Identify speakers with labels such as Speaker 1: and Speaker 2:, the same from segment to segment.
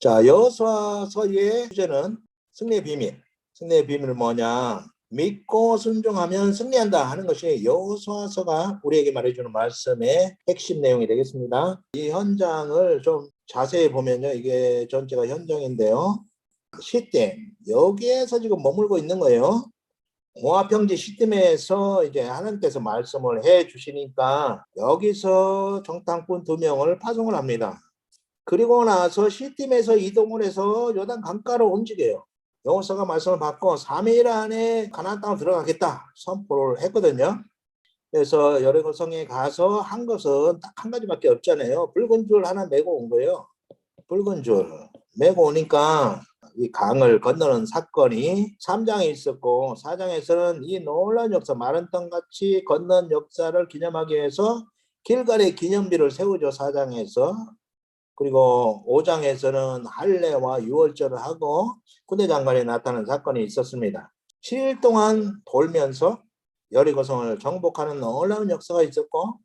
Speaker 1: 자, 여호수아서의 주제는 승리의 비밀. 승리의 비밀은 뭐냐? 믿고 순종하면 승리한다 하는 것이 여호수아서가 우리에게 말해주는 말씀의 핵심 내용이 되겠습니다. 이 현장을 좀 자세히 보면요, 이게 전체가 현장인데요. 시딤, 여기에서 지금 머물고 있는 거예요. 모압 평지 시딤에서 이제 하나님께서 말씀을 해 주시니까 여기서 정탐꾼 2명을 파송을 합니다. 그리고 나서 시딤에서 이동을 해서 요단 강가로 움직여요. 여호수아가 말씀을 받고 3일 안에 가나안 땅을 들어가겠다 선포를 했거든요. 그래서 여리고성에 가서 한 것은 딱 한 가지밖에 없잖아요. 붉은 줄 하나 메고 온 거예요. 붉은 줄 메고 오니까 이 강을 건너는 사건이 3장에 있었고 4장에서는 이 놀라운 역사, 마른 땅같이 건넌 역사를 기념하기 위해서 길갈의 기념비를 세우죠. 4장에서. 그리고 5장에서는 할례와 유월절을 하고 군대 장관이 나타난 사건이 있었습니다. 7일 동안 돌면서 여리고성을 정복하는 놀라운 역사가 있었고,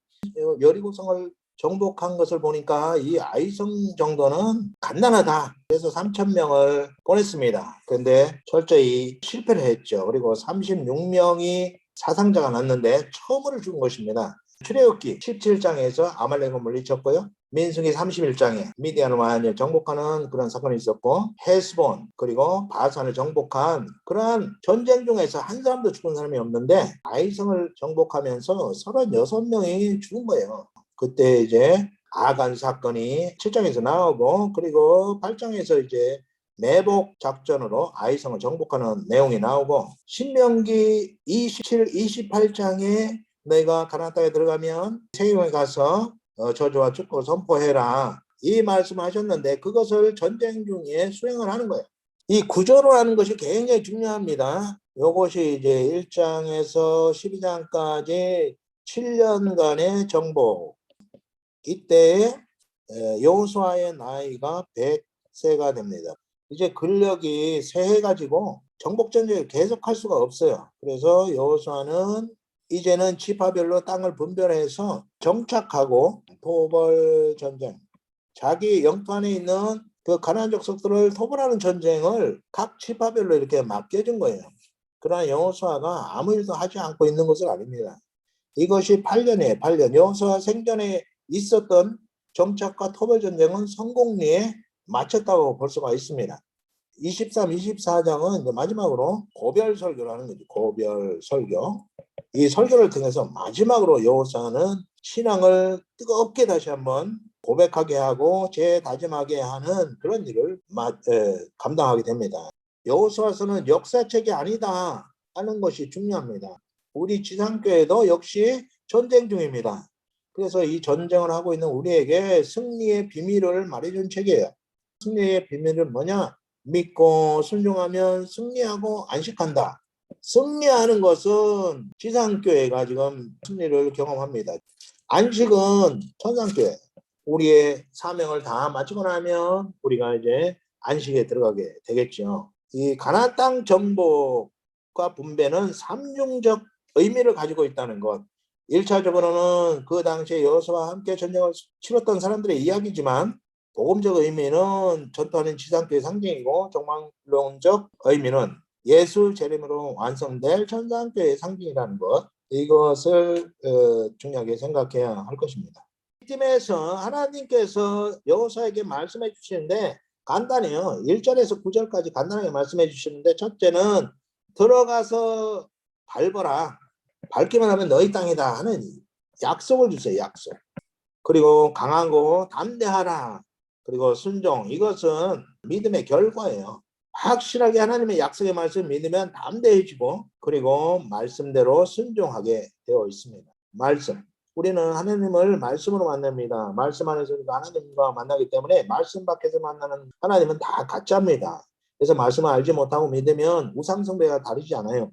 Speaker 1: 여리고성을 정복한 것을 보니까 이 아이성 정도는 간단하다. 그래서 3,000명을 보냈습니다. 그런데 철저히 실패를 했죠. 그리고 36명이 사상자가 났는데 처음으로 죽은 것입니다. 출애굽기 17장에서 아말렉을 물리쳤고요. 민수기 31장에 미디안을 완전히 정복하는 그런 사건이 있었고, 헤스본 그리고 바산을 정복한 그러한 전쟁 중에서 한 사람도 죽은 사람이 없는데 아이성을 정복하면서 36명이 죽은 거예요. 그때 이제 아간 사건이 7장에서 나오고, 그리고 8장에서 이제 내복 작전으로 아이성을 정복하는 내용이 나오고, 신명기 27, 28장에 너희가 가나안 땅에 들어가면 세경에 가서 저주와 축복을 선포해라, 이 말씀하셨는데 그것을 전쟁 중에 수행을 하는 거예요. 이 구조로 하는 것이 굉장히 중요합니다. 이것이 이제 1장에서 12장까지 7년간의 정복. 이때 여호수아의 나이가 100세가 됩니다. 이제 근력이 쇠해가지고 정복전쟁을 계속할 수가 없어요. 그래서 여호수아는 이제는 지파별로 땅을 분별해서 정착하고 토벌 전쟁, 자기 영토 안에 있는 그 가나안 족속들을 토벌하는 전쟁을 각 지파별로 이렇게 맡겨준 거예요. 그러나 여호수아가 아무 일도 하지 않고 있는 것을 아닙니다. 이것이 8년이에요. 8년. 여호수아 생전에 있었던 정착과 토벌 전쟁은 성공리에 마쳤다고 볼 수가 있습니다. 23, 24장은 마지막으로 고별 설교를 하는 거죠. 고별 설교. 이 설교를 통해서 마지막으로 여호수아는 신앙을 뜨겁게 다시 한번 고백하게 하고 재다짐하게 하는 그런 일을 감당하게 됩니다. 여호수아서는 역사책이 아니다 하는 것이 중요합니다. 우리 지상교회도 역시 전쟁 중입니다. 그래서 이 전쟁을 하고 있는 우리에게 승리의 비밀을 말해준 책이에요. 승리의 비밀은 뭐냐? 믿고 순종하면 승리하고 안식한다. 승리하는 것은 지상교회가 지금 승리를 경험합니다. 안식은 천상교회. 우리의 사명을 다 마치고 나면 우리가 이제 안식에 들어가게 되겠죠. 이 가나안 땅 정복과 분배는 삼중적 의미를 가지고 있다는 것. 1차적으로는 그 당시에 여호수아와 함께 전쟁을 치렀던 사람들의 이야기지만, 복음적 의미는 전투하는 지상교의 상징이고, 정망론적 의미는 예수 재림으로 완성될 천상교의 상징이라는 것, 이것을 중요하게 생각해야 할 것입니다. 이 팀에서 하나님께서 여호수아에게 말씀해 주시는데 간단해요. 1절에서 9절까지 간단하게 말씀해 주시는데, 첫째는 들어가서 밟아라, 밟기만 하면 너희 땅이다 하는 약속을 주세요. 약속. 그리고 강하고 담대하라, 그리고 순종, 이것은 믿음의 결과예요. 확실하게 하나님의 약속의 말씀을 믿으면 담대해지고, 그리고 말씀대로 순종하게 되어 있습니다. 말씀. 우리는 하나님을 말씀으로 만납니다. 말씀 안에서 우리가 하나님과 만나기 때문에 말씀 밖에서 만나는 하나님은 다 가짜입니다. 그래서 말씀을 알지 못하고 믿으면 우상숭배가 다르지 않아요.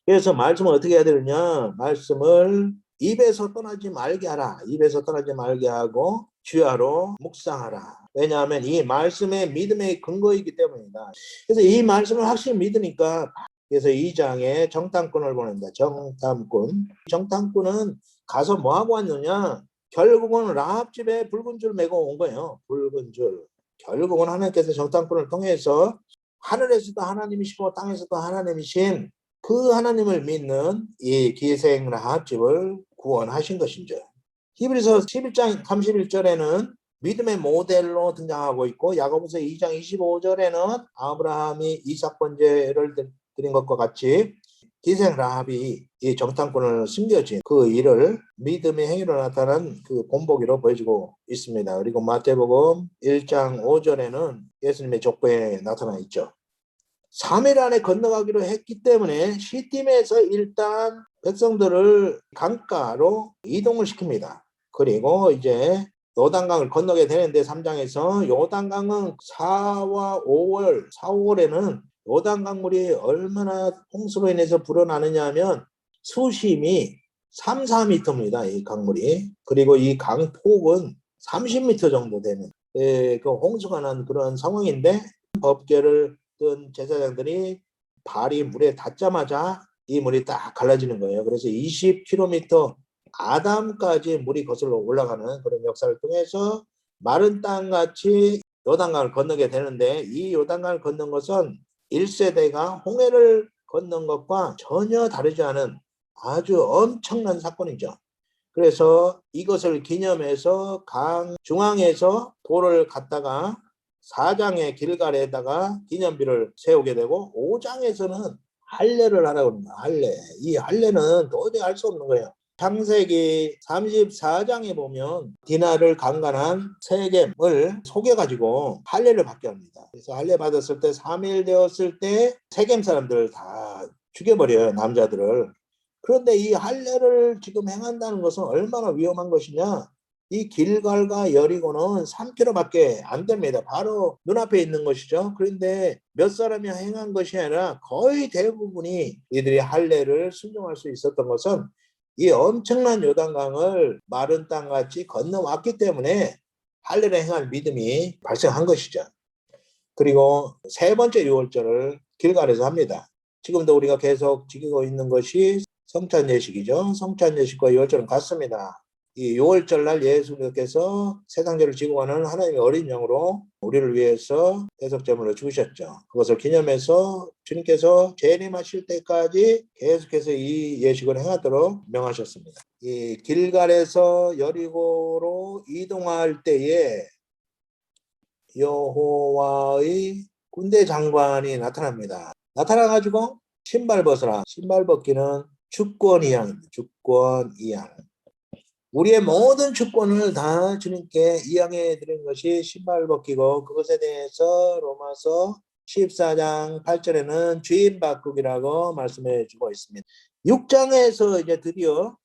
Speaker 1: 그래서 말씀을 어떻게 해야 되느냐? 말씀을 입에서 떠나지 말게 하라. 입에서 떠나지 말게 하고 주야로 묵상하라. 왜냐하면 이 말씀의 믿음의 근거이기 때문이다. 그래서 이 말씀을 확실히 믿으니까, 그래서 2장에 정탐꾼을 보낸다. 정탐꾼. 정탐꾼은 가서 뭐하고 왔느냐? 결국은 라합 집에 붉은 줄 메고 온 거예요. 붉은 줄. 결국은 하나님께서 정탐꾼을 통해서 하늘에서도 하나님이시고 땅에서도 하나님이신 그 하나님을 믿는 이 기생 라합 집을 구원하신 것이죠. 히브리서 11장 31절에는 믿음의 모델로 등장하고 있고, 야고보서 2장 25절에는 아브라함이 이삭 번제를 드린 것과 같이 기생 라합이 이 정탐꾼을 숨겨진 그 일을 믿음의 행위로 나타난 그 본보기로 보여주고 있습니다. 그리고 마태복음 1장 5절에는 예수님의 족보에 나타나 있죠. 3일 안에 건너가기로 했기 때문에 시딤에서 일단 백성들을 강가로 이동을 시킵니다. 그리고 이제 요단강을 건너게 되는데 3장에서 요단강은 4와 5월에는 요단강물이 얼마나 홍수로 인해서 불어나느냐 하면 수심이 3, 4m입니다. 이 강물이. 그리고 이 강폭은 30m 정도 되는 그 홍수가 난 그런 상황인데, 법궤를 든 제사장들이 발이 물에 닿자마자 이 물이 딱 갈라지는 거예요. 그래서 20km 아담까지 물이 거슬러 올라가는 그런 역사를 통해서 마른 땅같이 요단강을 건너게 되는데, 이 요단강을 건넌 것은 1세대가 홍해를 건넌 것과 전혀 다르지 않은 아주 엄청난 사건이죠. 그래서 이것을 기념해서 강 중앙에서 돌을 갖다가 4장의 길갈에다가 기념비를 세우게 되고, 5장에서는 할례를 하라고 합니다. 할례. 이 할례는 도저히 할 수 없는 거예요. 창세기 34장에 보면 디나를 강간한 세겜을 속여가지고 할례를 받게 합니다. 그래서 할례 받았을 때 3일 되었을 때 세겜 사람들을 다 죽여버려요, 남자들을. 그런데 이 할례를 지금 행한다는 것은 얼마나 위험한 것이냐. 이 길갈과 여리고는 3km밖에 안 됩니다. 바로 눈앞에 있는 것이죠. 그런데 몇 사람이 행한 것이 아니라 거의 대부분이 이들이 할례를 순종할 수 있었던 것은 이 엄청난 요단강을 마른 땅같이 건너왔기 때문에 할례를 행할 믿음이 발생한 것이죠. 그리고 세 번째 유월절을 길갈에서 합니다. 지금도 우리가 계속 지키고 있는 것이 성찬예식이죠. 성찬예식과 유월절은 같습니다. 이 유월절날 예수님께서 세상죄를 지고 가는 하나님의 어린 양으로 우리를 위해서 대속제물을 주셨죠. 그것을 기념해서 주님께서 재림하실 때까지 계속해서 이 예식을 행하도록 명하셨습니다. 이 길갈에서 여리고로 이동할 때에 여호와의 군대 장관이 나타납니다. 나타나가지고 신발 벗어라. 신발 벗기는 주권 이양입니다. 주권 이양. 우리의 모든 주권을 다 주님께 이양해 드린 것이 신발 벗기고, 그것에 대해서 로마서 14장 8절에는 주인 바꾸기라고 말씀해 주고 있습니다. 6장에서 이제 드디어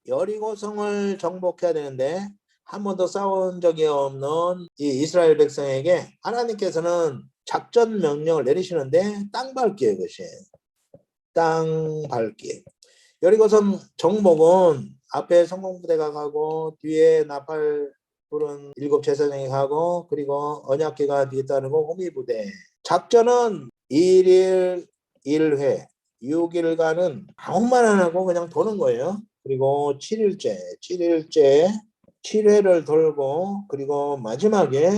Speaker 1: 여리고성을 정복해야 되는데, 한 번도 싸운 적이 없는 이 이스라엘 백성에게 하나님께서는 작전 명령을 내리시는데 땅 밟기예요. 그것이 땅 밟기. 여리고성 정복은 앞에 성공부대가 가고 뒤에 나팔 부른 7 제사장이 가고, 그리고 언약궤가 뒤에 따르고 호미부대. 작전은 1일 1회 6일간은 아무 말 안 하고 그냥 도는 거예요. 그리고 7일째 7회를 돌고, 그리고 마지막에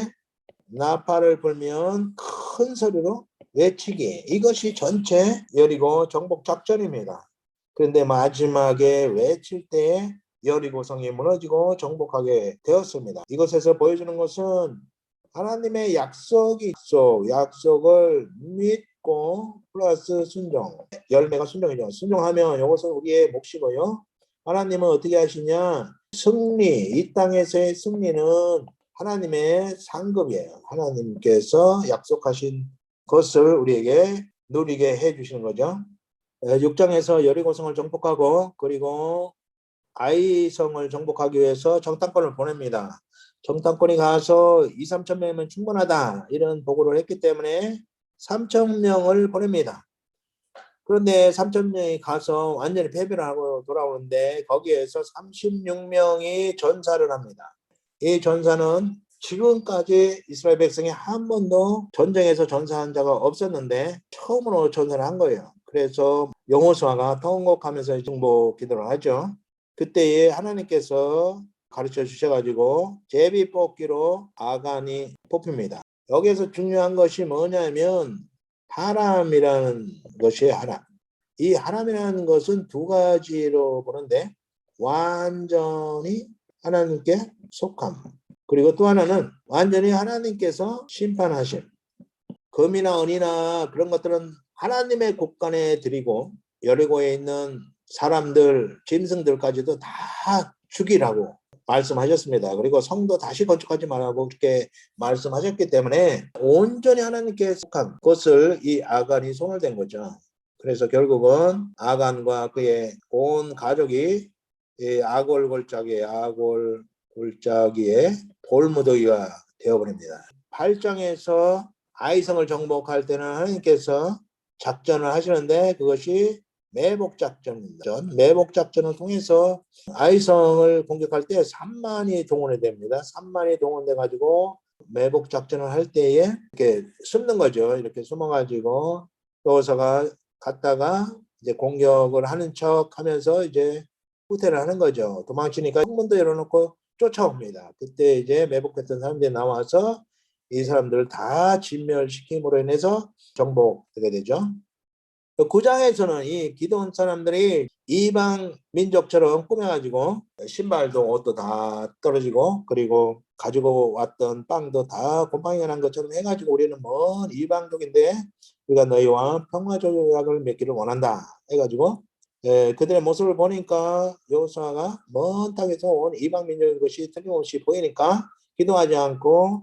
Speaker 1: 나팔을 불면 큰 소리로 외치기. 이것이 전체 여리고 정복 작전입니다. 그런데 마지막에 외칠 때 여리고성이 무너지고 정복하게 되었습니다. 이것에서 보여주는 것은 하나님의 약속을 믿고 플러스 순종. 열매가 순종이죠. 순종하면 이것은 우리의 몫이고요. 하나님은 어떻게 하시냐. 이 땅에서의 승리는 하나님의 상급이에요. 하나님께서 약속하신 것을 우리에게 누리게 해주시는 거죠. 6장에서 여리고성을 정복하고, 그리고 아이성을 정복하기 위해서 정탐꾼을 보냅니다. 정탐꾼이 가서 2, 3천 명이면 충분하다 이런 보고를 했기 때문에 3천 명을 보냅니다. 그런데 3천 명이 가서 완전히 패배를 하고 돌아오는데, 거기에서 36명이 전사를 합니다. 이 전사는 지금까지 이스라엘 백성이 한 번도 전쟁에서 전사한 자가 없었는데 처음으로 전사를 한 거예요. 그래서 여호수아가 통곡하면서 중보 기도를 하죠. 그때에 하나님께서 가르쳐 주셔가지고 제비 뽑기로 아간이 뽑힙니다. 여기에서 중요한 것이 뭐냐면 하람이라는 것이 하람. 이 하람이라는 것은 두 가지로 보는데 완전히 하나님께 속함. 그리고 또 하나는 완전히 하나님께서 심판하심. 금이나 은이나 그런 것들은 하나님의 곳간에 드리고 여리고에 있는 사람들, 짐승들까지도 다 죽이라고 말씀하셨습니다. 그리고 성도 다시 건축하지 말라고 그렇게 말씀하셨기 때문에 온전히 하나님께 속한 것을 이 아간이 손을 댄 거죠. 그래서 결국은 아간과 그의 온 가족이 이 아골골짜기의 돌무더기가 되어버립니다. 8장에서 아이성을 정복할 때는 하나님께서 작전을 하시는데 그것이 매복작전입니다. 매복작전을 통해서 아이성을 공격할 때 3만이 동원이 됩니다. 3만이 동원돼 가지고 매복작전을 할 때에 이렇게 숨는 거죠. 이렇게 숨어가지고 여호사가 갔다가 이제 공격을 하는 척 하면서 이제 후퇴를 하는 거죠. 도망치니까 성문도 열어놓고 쫓아옵니다. 그때 이제 매복했던 사람들이 나와서 이 사람들을 다 진멸시킴으로 인해서 정복되게 되죠. 9장에서는 이 기도원 사람들이 이방 민족처럼 꾸며가지고 신발도 옷도 다 떨어지고 그리고 가지고 왔던 빵도 다 곰팡이가 난 것처럼 해가지고 우리는 먼 이방족인데 우리가 너희와 평화조약을 맺기를 원한다 해가지고 그들의 모습을 보니까 여호수아가 먼 땅에서 온 이방 민족인 것이 틀림없이 보이니까 기도하지 않고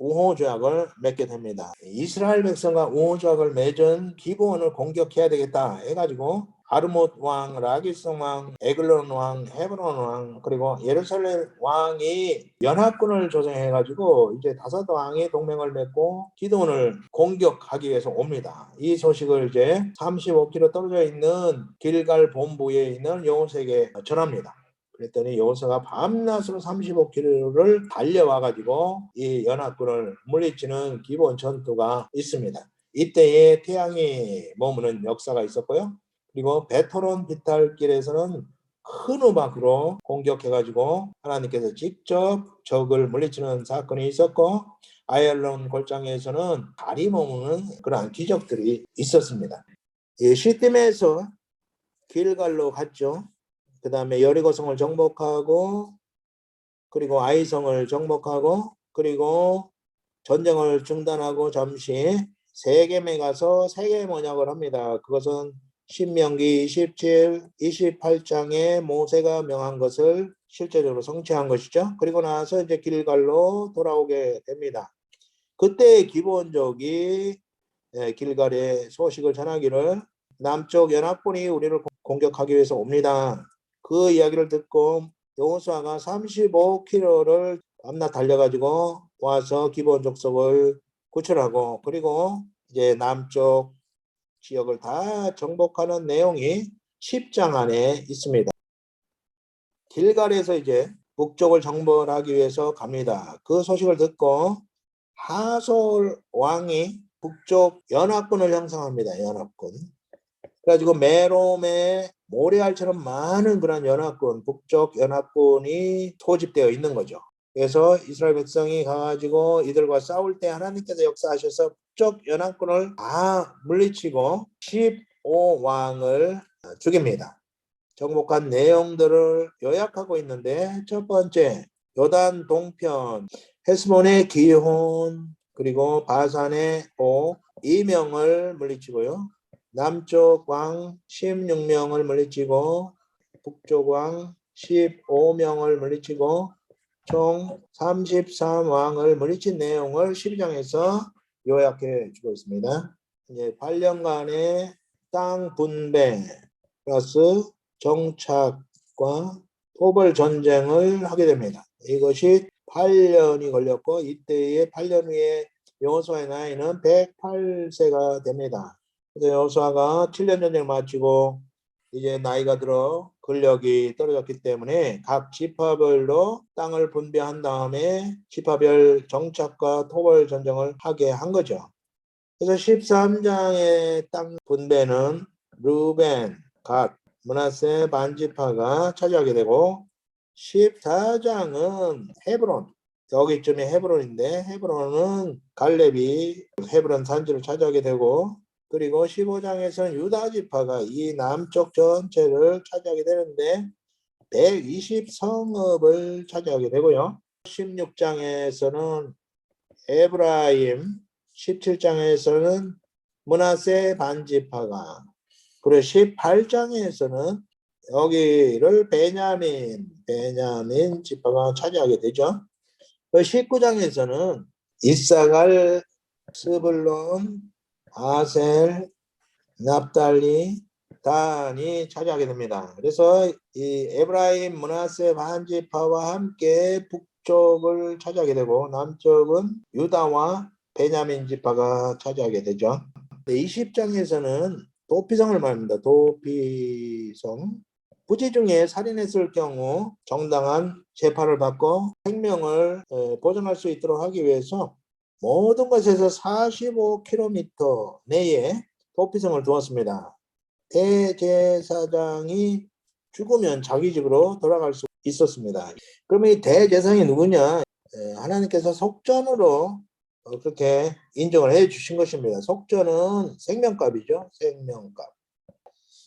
Speaker 1: 우호조약을 맺게 됩니다. 이스라엘 백성과 우호조약을 맺은 기브온을 공격해야 되겠다 해가지고 아르못 왕, 라기스 왕, 에글론 왕, 헤브론 왕 그리고 예루살렘 왕이 연합군을 조성해가지고 이제 5 왕이 동맹을 맺고 기드온을 공격하기 위해서 옵니다. 이 소식을 이제 35km 떨어져 있는 길갈 본부에 있는 여호수아에게 전합니다. 그랬더니 여호수아가 밤낮으로 35km를 달려와가지고 이 연합군을 물리치는 기본 전투가 있습니다. 이때에 태양이 머무는 역사가 있었고요. 그리고 베토론 비탈길에서는 큰 우박으로 공격해가지고 하나님께서 직접 적을 물리치는 사건이 있었고 아얄론 골장에서는 달이 머무는 그러한 기적들이 있었습니다. 시딤에서 길갈로 갔죠. 그 다음에 여리고성을 정복하고 그리고 아이성을 정복하고 그리고 전쟁을 중단하고 잠시 세겜에 가서 세겜 언약을 합니다. 그것은 신명기 27, 28장에 모세가 명한 것을 실제적으로 성취한 것이죠. 그리고 나서 이제 길갈로 돌아오게 됩니다. 그때 기본적이 길갈의 소식을 전하기를 남쪽 연합군이 우리를 공격하기 위해서 옵니다. 그 이야기를 듣고 여호수아가 35km를 밤낮 달려가지고 와서 기브온 족속을 구출하고 그리고 이제 남쪽 지역을 다 정복하는 내용이 10장 안에 있습니다. 길갈에서 이제 북쪽을 정벌하기 위해서 갑니다. 그 소식을 듣고 하솔 왕이 북쪽 연합군을 형성합니다. 연합군. 그래가지고 메롬에 모래알처럼 많은 그런 연합군, 북쪽 연합군이 소집되어 있는 거죠. 그래서 이스라엘 백성이 가가지고 이들과 싸울 때 하나님께서 역사하셔서 북쪽 연합군을 다 물리치고 15왕을 죽입니다. 정복한 내용들을 요약하고 있는데 첫 번째 요단 동편 헤스본의 기혼 그리고 바산의 옥 2명을 물리치고요. 남쪽 왕 16명을 물리치고 북쪽 왕 15명을 물리치고 총 33왕을 물리친 내용을 12장에서 요약해 주고 있습니다. 이제 8년간의 땅 분배 플러스 정착과 토벌 전쟁을 하게 됩니다. 이것이 8년이 걸렸고 이때의 8년 후에 여호수아의 나이는 108세가 됩니다. 그래서 여호수아가 7년 전쟁을 마치고 이제 나이가 들어 근력이 떨어졌기 때문에 각 지파별로 땅을 분배한 다음에 지파별 정착과 토벌 전쟁을 하게 한 거죠. 그래서 13장의 땅 분배는 루벤, 갓, 므낫세 반지파가 차지하게 되고 14장은 헤브론, 여기쯤이 헤브론인데 헤브론은 갈렙이 헤브론 산지를 차지하게 되고 그리고 15장에서는 유다 지파가 이 남쪽 전체를 차지하게 되는데 120성읍을 차지하게 되고요. 16장에서는 에브라임, 17장에서는 므낫세 반지파가 그리고 18장에서는 여기를 베냐민 지파가 차지하게 되죠. 19장에서는 이사갈, 스불론, 아셀, 납달리, 단이 차지하게 됩니다. 그래서 이 에브라임, 므낫세 반지파와 함께 북쪽을 차지하게 되고 남쪽은 유다와 베냐민 지파가 차지하게 되죠. 20장에서는 도피성을 말합니다. 도피성. 부지 중에 살인했을 경우 정당한 재판을 받고 생명을 보존할 수 있도록 하기 위해서 모든 것에서 45km 내에 도피성을 두었습니다. 대제사장이 죽으면 자기 집으로 돌아갈 수 있었습니다. 그러면 이 대제사장이 누구냐? 하나님께서 속전으로 그렇게 인정을 해 주신 것입니다. 속전은 생명값이죠. 생명값.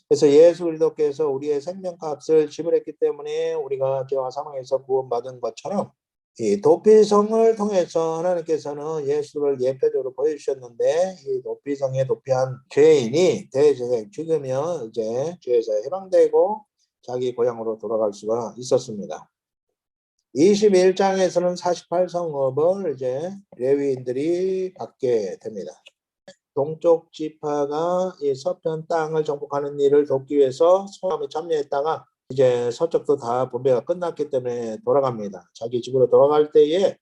Speaker 1: 그래서 예수 그리스도께서 우리의 생명값을 지불했기 때문에 우리가 죄와 사망에서 구원받은 것처럼 이 도피성을 통해서 하나님께서는 예수를 예표적으로 보여주셨는데 이 도피성에 도피한 죄인이 대제사장이 죽으면 이제 죄에서 해방되고 자기 고향으로 돌아갈 수가 있었습니다. 21장에서는 48성읍을 이제 레위인들이 받게 됩니다. 동쪽 지파가 이 서편 땅을 정복하는 일을 돕기 위해서 소함에 참여했다가 이제 서쪽도 다 분배가 끝났기 때문에 돌아갑니다. 자기 집으로 돌아갈 때에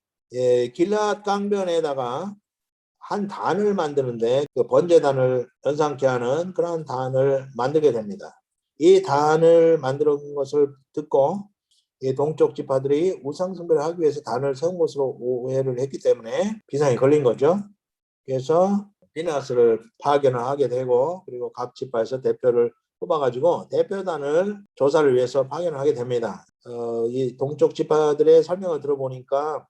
Speaker 1: 길앗 강변에다가 한 단을 만드는데 그 번제단을 연상케 하는 그런 단을 만들게 됩니다. 이 단을 만드는 것을 듣고 이 동쪽 지파들이 우상 숭배를 하기 위해서 단을 세운 것으로 오해를 했기 때문에 비상이 걸린 거죠. 그래서 비나스를 파견을 하게 되고 그리고 각 지파에서 대표를 뽑아가지고 대표단을 조사를 위해서 파견을 하게 됩니다. 이 동쪽 지파들의 설명을 들어보니까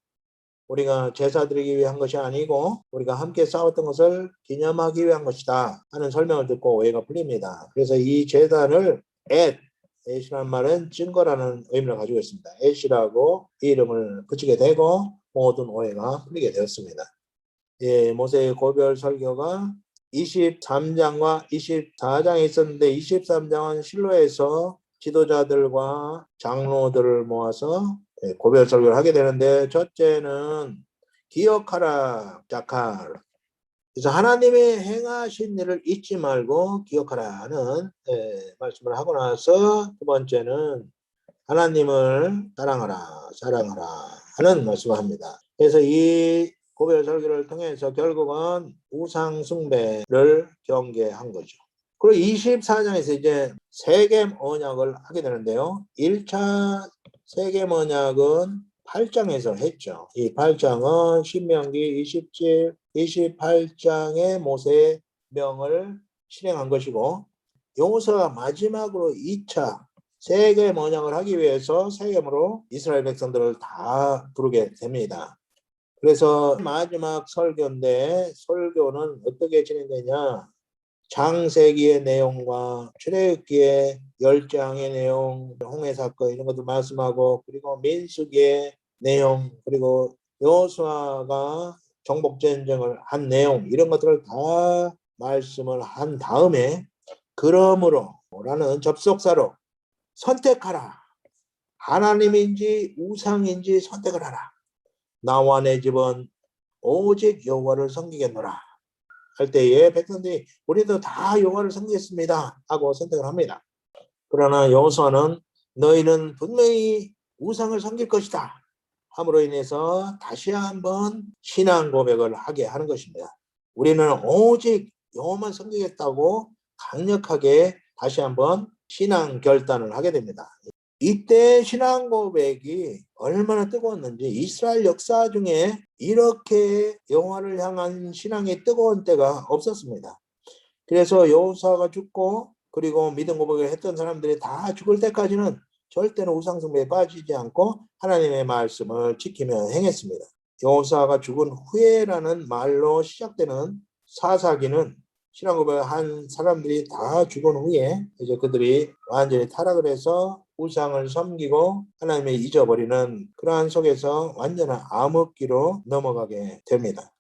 Speaker 1: 우리가 제사 드리기 위한 것이 아니고 우리가 함께 싸웠던 것을 기념하기 위한 것이다 하는 설명을 듣고 오해가 풀립니다. 그래서 이 제단을 엣이라는 말은 증거라는 의미를 가지고 있습니다. 엣이라고 이 이름을 붙이게 되고 모든 오해가 풀리게 되었습니다. 모세의 고별 설교가 23장과 24장에 있었는데 23장은 실로에서 지도자들과 장로들을 모아서 고별 설교를 하게 되는데 첫째는 기억하라 자칼. 그래서 하나님의 행하신 일을 잊지 말고 기억하라 하는 말씀을 하고 나서 두 번째는 하나님을 사랑하라 하는 말씀을 합니다. 그래서 이 고별 설교를 통해서 결국은 우상 숭배를 경계한 거죠. 그리고 24장에서 이제 세겜 언약을 하게 되는데요. 1차 세겜 언약은 8장에서 했죠. 이 8장은 신명기 27, 28장의 모세의 명을 실행한 것이고 여호수아가 마지막으로 2차 세겜 언약을 하기 위해서 세겜으로 이스라엘 백성들을 다 부르게 됩니다. 그래서 마지막 설교인데 설교는 어떻게 진행되냐? 창세기의 내용과 출애굽기의 10장의 내용, 홍해 사건 이런 것도 말씀하고 그리고 민수기의 내용 그리고 여호수아가 정복 전쟁을 한 내용 이런 것들을 다 말씀을 한 다음에 그러므로 라는 접속사로 선택하라. 하나님인지 우상인지 선택을 하라. 나와 내 집은 오직 여호와를 섬기겠노라 할 때에 백성들이 우리도 다 여호와를 섬기겠습니다 하고 선택을 합니다. 그러나 여호수아는 너희는 분명히 우상을 섬길 것이다 함으로 인해서 다시 한번 신앙 고백을 하게 하는 것입니다. 우리는 오직 여호와만 섬기겠다고 강력하게 다시 한번 신앙 결단을 하게 됩니다. 이때 신앙 고백이 얼마나 뜨거웠는지 이스라엘 역사 중에 이렇게 여호와를 향한 신앙이 뜨거운 때가 없었습니다. 그래서 여호수아가 죽고 그리고 믿음 고백을 했던 사람들이 다 죽을 때까지는 절대로 우상 숭배에 빠지지 않고 하나님의 말씀을 지키며 행했습니다. 여호사가 죽은 후에라는 말로 시작되는 사사기는 신앙고백한 사람들이 다 죽은 후에 이제 그들이 완전히 타락을 해서 우상을 섬기고 하나님을 잊어버리는 그러한 속에서 완전한 암흑기로 넘어가게 됩니다.